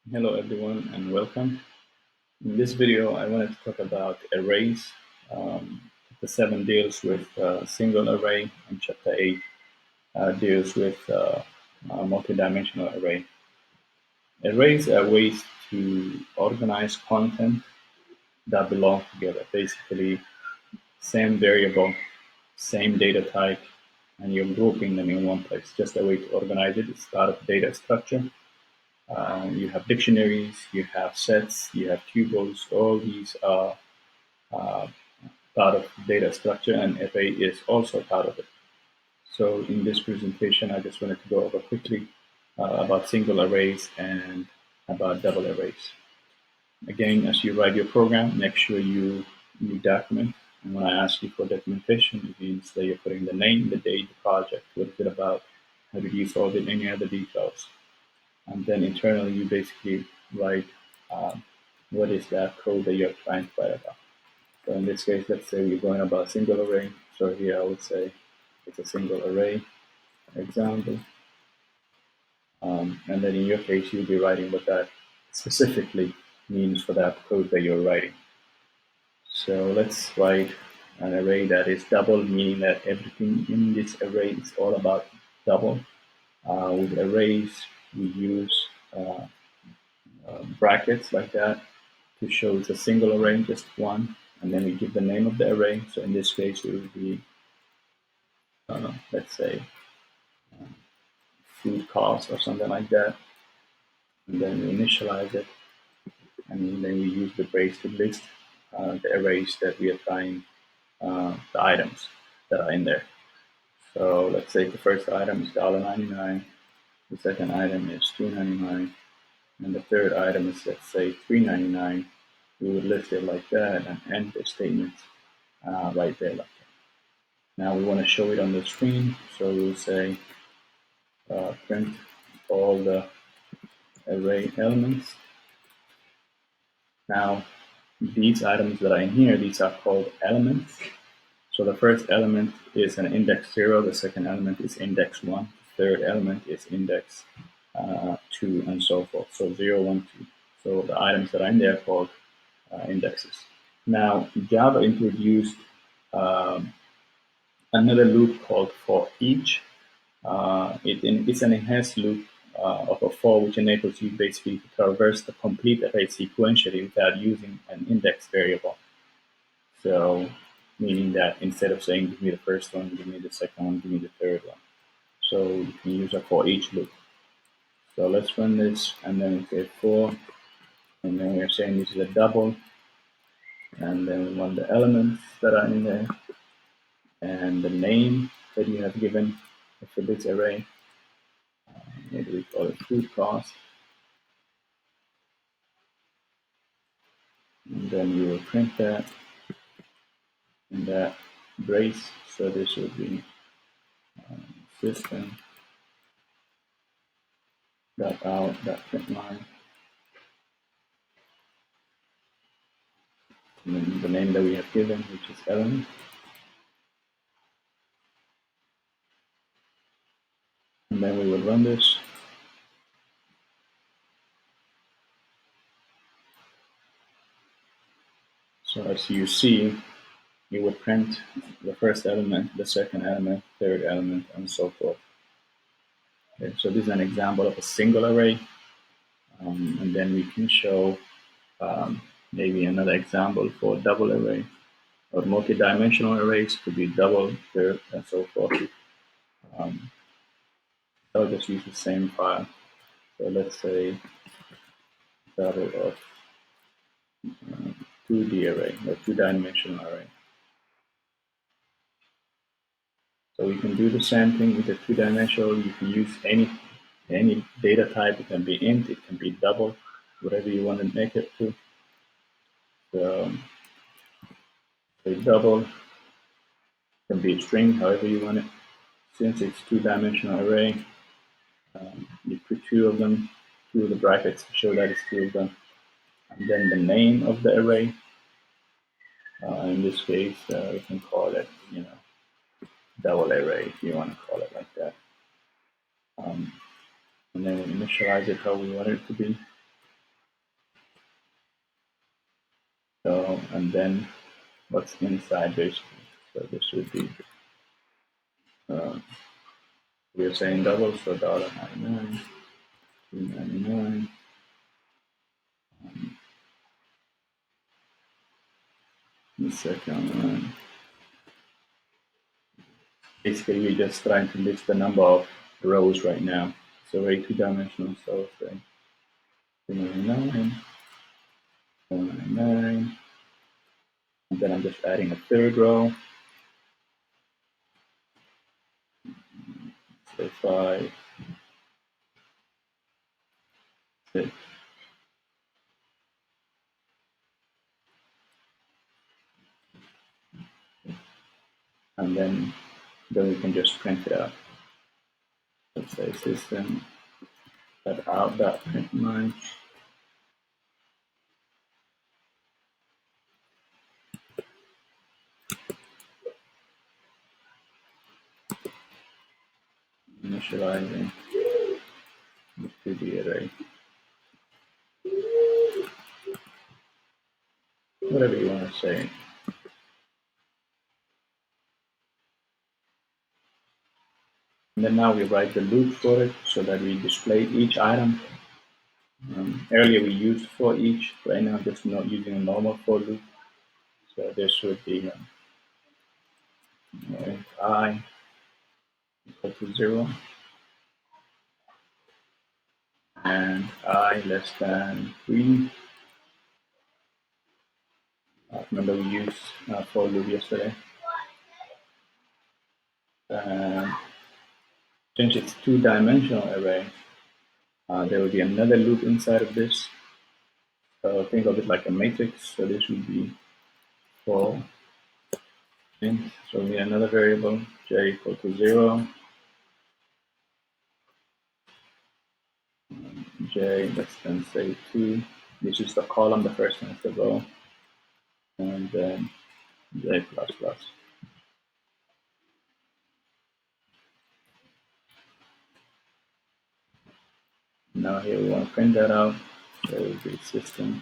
Hello everyone and welcome. In this video, I wanted to talk about arrays. Chapter 7 deals with single array and Chapter 8 deals with multidimensional array. Arrays are ways to organize content that belong together. Basically, same variable, same data type, and you're grouping them in one place. Just a way to organize it. It's part of data structure. You have dictionaries, you have sets, you have tuples. All these are uh, part of data structure, and array is also part of it. So in this presentation, I just wanted to go over quickly about single arrays and about double arrays. Again, as you write your program, make sure you document. And when I ask you for documentation, it means that you're putting the name, the date, the project, what is it about, how did you solve it, any other details. And then internally, you basically write what is that code that you're trying to write about. So in this case, let's say we're going about a single array. So here I would say it's a single array example. And then in your case, you'll be writing what that specifically means for that code that you're writing. So let's write an array that is double, meaning that everything in this array is all about double. With arrays, we use brackets like that to show it's a single array, just one, and then we give the name of the array. So in this case, it would be, let's say, food cost or something like that. And then we initialize it, and then we use the brace to list the arrays that we are trying, the items that are in there. So let's say the first item is $1.99, the second item is $2.99, and the third item is, let's say, $3.99. We would list it like that and end the statement right there like that. Now we want to show it on the screen, so we'll say print all the array elements. Now these items that are in here, these are called elements. So the first element is an index 0, the second element is index 1, the third element is index 2, and so forth. So 0, 1, 2. So the items that are in there are called indexes. Now Java introduced another loop called for each. It's an enhanced loop of a for, which enables you basically to traverse the complete array sequentially without using an index variable. So meaning that instead of saying give me the first one, give me the second one, give me the third one. So you can use a for each loop. So let's run this, and then we say for, and then we're saying this is a double, and then we want the elements that are in there, and the name that you have given for this array. Maybe we call it food cost. And then you will print that in that brace. So this will be system dot out dot print line. And then the name that we have given, which is element. And then we will run this. So as you see, you would print the first element, the second element, third element, and so forth. Okay, so this is an example of a single array. And then we can show maybe another example for double array, or multi-dimensional arrays could be double, third, and so forth. I'll just use the same file. So let's say double of 2D array, or two-dimensional array. So we can do the same thing with the two-dimensional. You can use any data type. It can be int, it can be double, whatever you want to make it to. So a double can be a string, however you want it. Since it's two-dimensional array, you put two of them, two of the brackets to show that it's two of them. And then the name of the array. In this case, we can call it, double array if you want to call it like that. And then we initialize it how we want it to be. and then what's inside basically. So this would be, we're saying double, so $99, $2.99. The second one, basically we're just trying to list the number of rows right now. So very two-dimensional, so say 299, 499, and then I'm just adding a third row. Say 5, 6. And then we can just print it out. Let's say system .out.print line. Initializing to the array. Whatever you want to say. And then now we write the loop for it so that we display each item. Earlier we used for each, right now just not using a normal for loop. So this would be I equal to 0 and I less than 3. Remember we used for loop yesterday. And since it's two-dimensional array, there will be another loop inside of this. So think of it like a matrix. So this would be for int. So we need another variable, j equal to 0, j less than say 2. This is the column, the first one is the row, and then j plus plus. Now here we want to print that out. So it will be system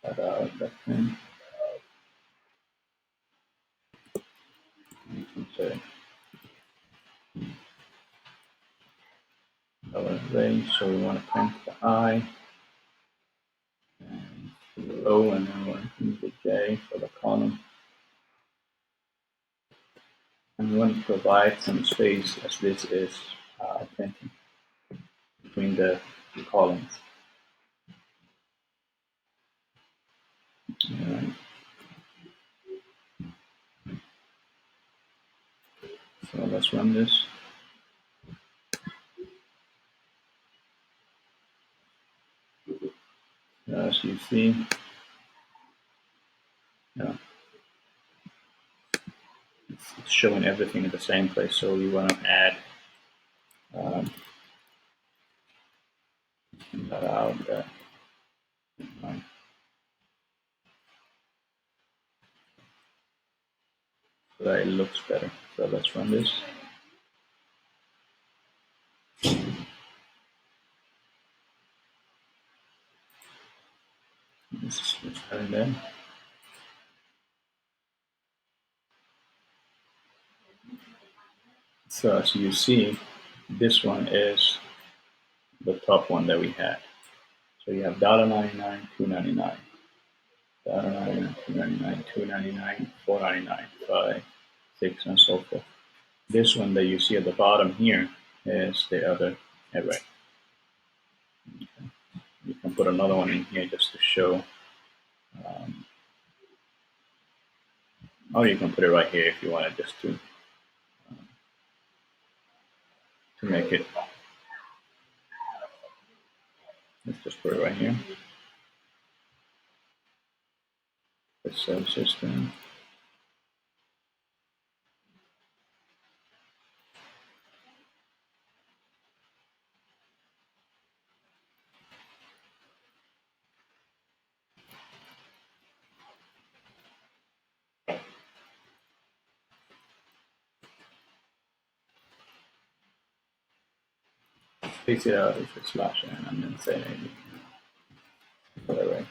.out.print. You can say our array. So we want to print the I and the row, and then we want to print the j for the column. And we want to provide some space as this is printing between the columns. All right. So let's run this. As you see, it's showing everything in the same place. So we want to add that out. So that it looks better. So let's run this. This is what's happening there. So as you see, this one is the top one that we had. So you have $99, $2.99, $99, $2.99, $2.99, $4.99, 5, 6, and so forth. This one that you see at the bottom here is the other array. Okay. You can put another one in here just to show, or you can put it right here if you wanted just to make it. Let's just put it right here. The subsystem. Space it out if it's slash n and then say whatever.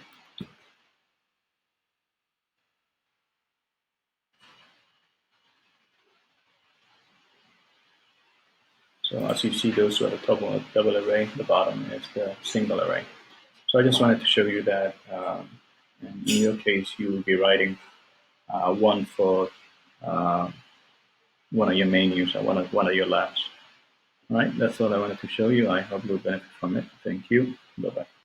So as you see, those are the double array. The bottom is the single array. So I just wanted to show you that in your case, you will be writing one for uh, one of your menus and one of your labs. All right, that's all I wanted to show you. I hope you'll benefit from it. Thank you. Bye-bye.